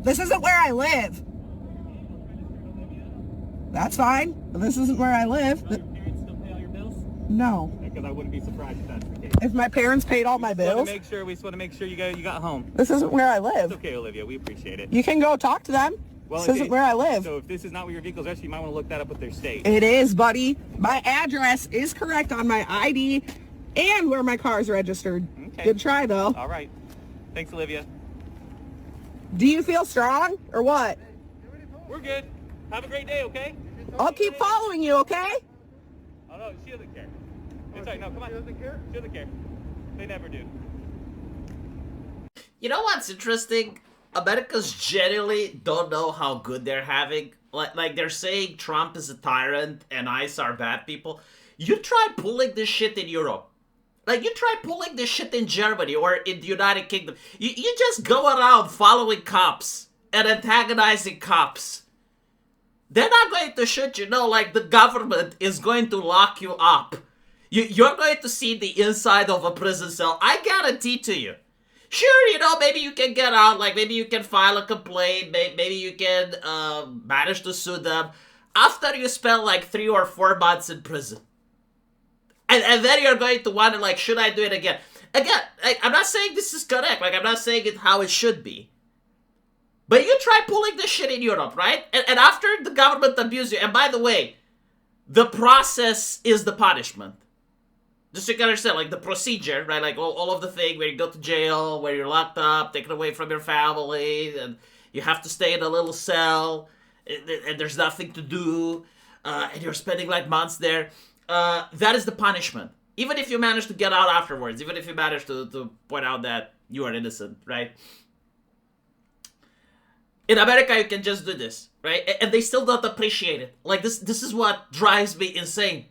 This isn't where I live. That's fine. This isn't where I live. Do your parents still pay all your bills? No. Because I wouldn't be surprised if that's the case. If my parents paid all my bills, We just want to make sure you got home. this isn't where I It's live. okay, Olivia. We appreciate it. You can go talk to them. This isn't where I live. So if this is not where your vehicle's registered, you might want to look that up with their state. It is, buddy. My address is correct on my ID and where my car is registered. Okay. Good try, though. All right. Thanks, Olivia. Do you feel strong or what? We're good. Have a great day, okay? I'll keep following you, okay? Oh, no, she doesn't care. It's all right. No, come on. She doesn't care? She doesn't care. They never do. You know what's interesting? Americans generally don't know how good they're having. Like they're saying Trump is a tyrant and ICE are bad people. You try pulling this shit in Europe. Like, you try pulling this shit in Germany or in the United Kingdom. You just go around following cops and antagonizing cops. They're not going to shoot you. No, like, the government is going to lock you up. You're going to see the inside of a prison cell. I guarantee to you. Sure, you know, maybe you can get out. Like, maybe you can file a complaint. Maybe you can manage to sue them. After you spend, like, 3 or 4 months in prison. And then you're going to wonder, like, should I do it again? Again, like, I'm not saying this is correct. Like, I'm not saying it how it should be. But you try pulling this shit in Europe, right? And after the government abuse you, and by the way, the process is the punishment. Just so you can understand, like, the procedure, right? Like, all of the thing where you go to jail, where you're locked up, taken away from your family, and you have to stay in a little cell, and there's nothing to do, and you're spending, like, months there. That is the punishment. Even if you manage to get out afterwards, even if you manage to point out that you are innocent, right? In America, you can just do this, right? And they still don't appreciate it. Like, this is what drives me insane.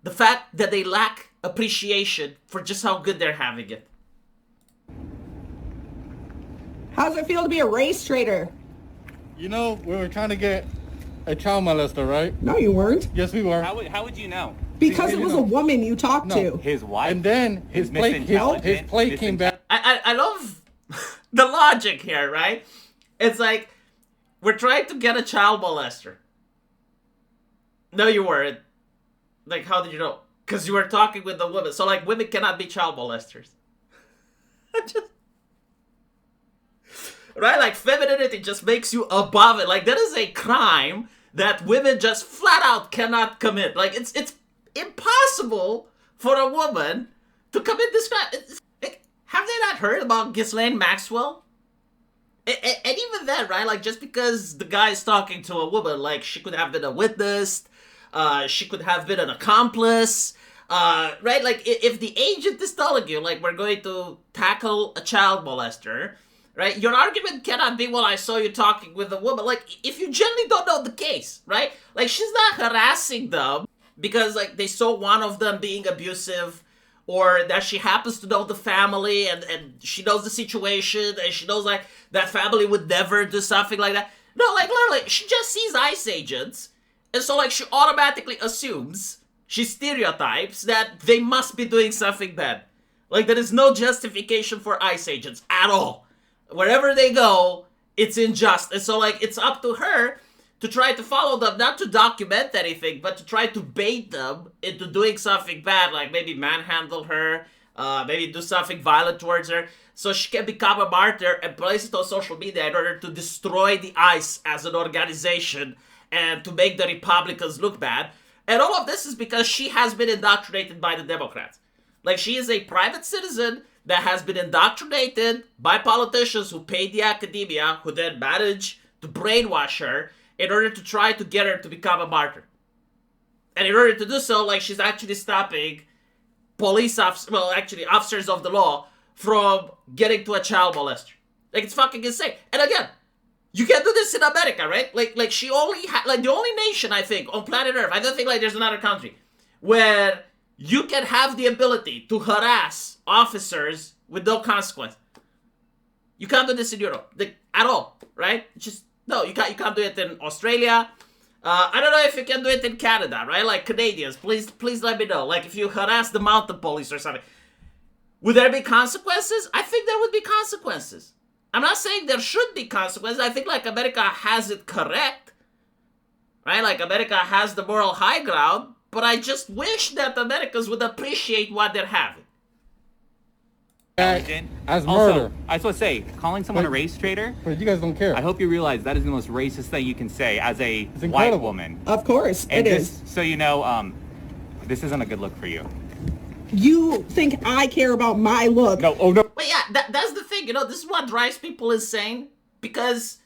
The fact that they lack appreciation for just how good they're having it. How does it feel to be a race traitor? You know, we were trying to get a child molester, right? No, you weren't. Yes, we were. How would you know? Because it was a woman you talked to. His wife. And then his plate came back. I love the logic here, right? It's like, we're trying to get a child molester. No, you weren't. Like, how did you know? Because you were talking with the woman. So, like, women cannot be child molesters. Right? Like, femininity just makes you above it. Like, that is a crime that women just flat out cannot commit. Like, it's impossible for a woman to commit this crime. Have they not heard about Ghislaine Maxwell? And even then, right? Like, just because the guy is talking to a woman, like, she could have been a witness, she could have been an accomplice, right? Like, if the agent is telling you, like, we're going to tackle a child molester, right? Your argument cannot be, well, I saw you talking with a woman. Like, if you generally don't know the case, right? Like, she's not harassing them because, like, they saw one of them being abusive, or that she happens to know the family and she knows the situation and she knows, like, that family would never do something like that. No, like, literally, she just sees ICE agents, and so, like, she automatically assumes, she stereotypes that they must be doing something bad. Like, there is no justification for ICE agents at all. Wherever they go, it's unjust. And so, like, it's up to her to try to follow them, not to document anything, but to try to bait them into doing something bad, like maybe manhandle her, maybe do something violent towards her, so she can become a martyr and place it on social media in order to destroy the ICE as an organization and to make the Republicans look bad. And all of this is because she has been indoctrinated by the Democrats. Like, she is a private citizen that has been indoctrinated by politicians who paid the academia, who then managed to brainwash her in order to try to get her to become a martyr. And in order to do so, like, she's actually stopping officers of the law from getting to a child molester. Like, it's fucking insane. And again, you can do this in America, right? Like she only the only nation, I think, on planet Earth, I don't think, like, there's another country where you can have the ability to harass officers with no consequence. You can't do this in Europe, like, at all, right? Just, no, you can't do it in Australia. I don't know if you can do it in Canada, right? Like, Canadians, please let me know. Like, if you harass the mountain police or something, would there be consequences? I think there would be consequences. I'm not saying there should be consequences. I think like America has it correct, right? Like America has the moral high ground, but I just wish that Americans would appreciate what they're having. As Also, murder. I just want to say, calling someone But- a race traitor, But you guys don't care. I hope you realize that is the most racist thing you can say as a It's white incredible. woman. Of course, And it just is. so you know, this isn't a good look for you. You think I care about my look? No, oh no. But yeah, that's the thing. This is what drives people insane, because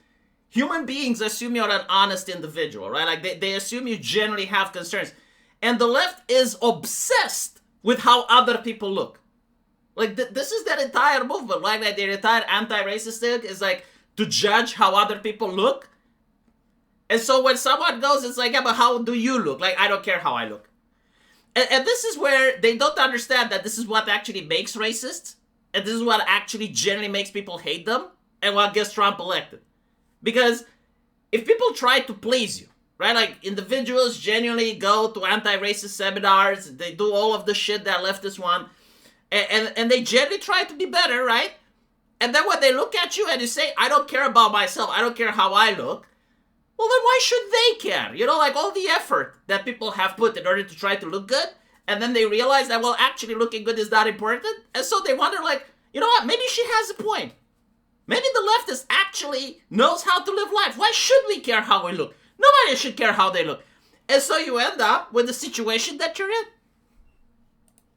human beings assume you're an honest individual, right? Like they assume you generally have concerns. And the left is obsessed with how other people look. Like this is their entire movement, right? Like their entire anti-racist thing is like to judge how other people look. And so when someone goes, it's like, yeah, but how do you look? Like, I don't care how I look. And this is where they don't understand that this is what actually makes racists. And this is what actually generally makes people hate them. And what gets Trump elected. Because if people try to please you, right? Like individuals genuinely go to anti-racist seminars. They do all of the shit that leftists want. And they generally try to be better, right? And then when they look at you and you say, I don't care about myself. I don't care how I look. Well, then why should they care? Like all the effort that people have put in order to try to look good. And then they realize that, well, actually looking good is not important. And so they wonder, like, you know what? Maybe she has a point. Maybe the leftist actually knows how to live life. Why should we care how we look? Nobody should care how they look. And so you end up with the situation that you're in.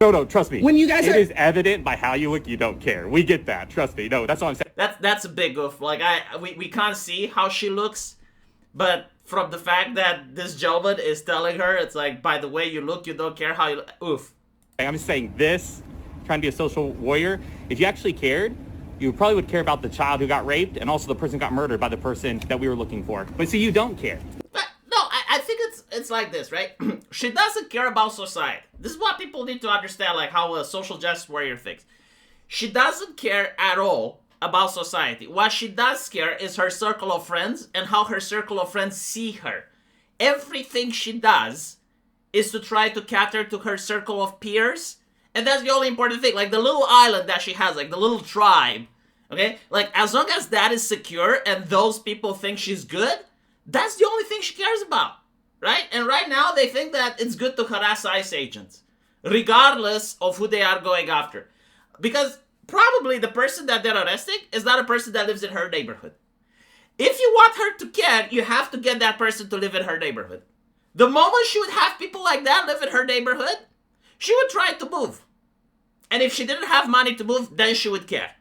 No, trust me. When you guys it are- is evident by how you look, you don't care. We get that. Trust me. No, that's all I'm saying. That's a big oof. Like we can't see how she looks, but from the fact that this gentleman is telling her, it's like, by the way you look, you don't care how you look. Oof. I'm just saying this, trying to be a social warrior, if you actually cared, you probably would care about the child who got raped and also the person who got murdered by the person that we were looking for. But see, you don't care. But no, I think it's like this, right? She doesn't care about society. This is what people need to understand, like how a social justice warrior thinks. She doesn't care at all about society. What she does care is her circle of friends and how her circle of friends see her. Everything she does is to try to cater to her circle of peers. And that's the only important thing. Like the little island that she has, like the little tribe, okay? Like as long as that is secure and those people think she's good, that's the only thing she cares about, right? And right now they think that it's good to harass ICE agents, regardless of who they are going after. Because probably the person that they're arresting is not a person that lives in her neighborhood. If you want her to care, you have to get that person to live in her neighborhood. The moment she would have people like that live in her neighborhood, she would try to move. And if she didn't have money to move, then she would care.